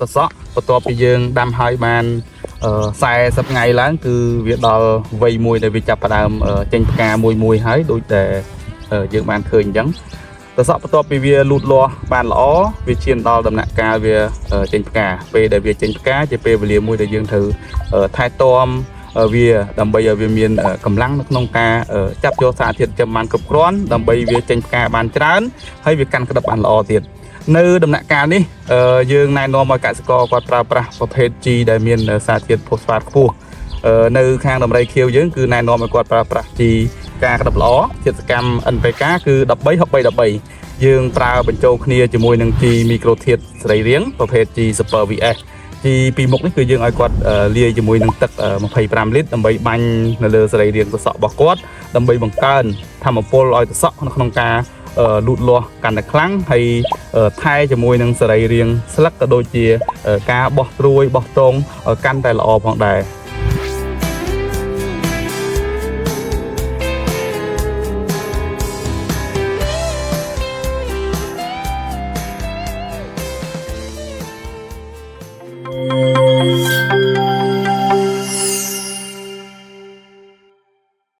សសក់បន្ទាប់ពីយើងដាំហើយបាន40ថ្ងៃឡើងគឺវាដល់វ័យមួយដែលវាចាប់ផ្ដើមចេញផ្កាមួយហើយដូចតែយើងបានឃើញអញ្ចឹងសសក់បន្ទាប់ពីវាលូតលាស់បានល្អវាឈានដល់ដំណាក់កាលវាចេញផ្កាពេលដែលវាចេញផ្កាជាពេលវេលាមួយដែលយើងត្រូវថែទាំវាដើម្បីឲ្យវាមានកម្លាំងនៅក្នុងការចាប់យកសារធាតុចិញ្ចឹមបានគ្រប់គ្រាន់ដើម្បីវាចេញផ្កាបានច្រើនហើយវាកាន់ក្តឹបបានល្អទៀតនៅដំណាក់កាលនេះយើងណែនាំឲ្យកសិករគាត់ប្រើប្រាស់ប្រភេទ G ដែលមានសារធាតុផូស្វាតខ្ពស់នៅខាងដំរីខៀវយើងគឺណែនាំឲ្យគាត់ប្រើប្រាស់ G ការក្តឹបល្អជាតិសកម្ម NPK គឺ13 យើងប្រើបញ្ចូលគ្នាជាមួយនឹង G មីក្រូធាតុសរីរាង្គប្រភេទ G Super VS G ពីមុខនេះគឺយើងឲ្យគាត់លាយជាមួយនឹងទឹក25លីត្រដើម្បីបាញ់នៅលើសរីរាង្គសសក់របស់គាត់ដើម្បីបង្កើនធម្មពលឲ្យសសក់នៅក្នុងការលូតលាស់កាន់តែខ្លាំងហើយថែជាមួយនឹងសរីរាង្គស្លឹកក៏ដូចជាការបោះត្រួយបោះតងឲ្យកាន់តែល្អផងដែរ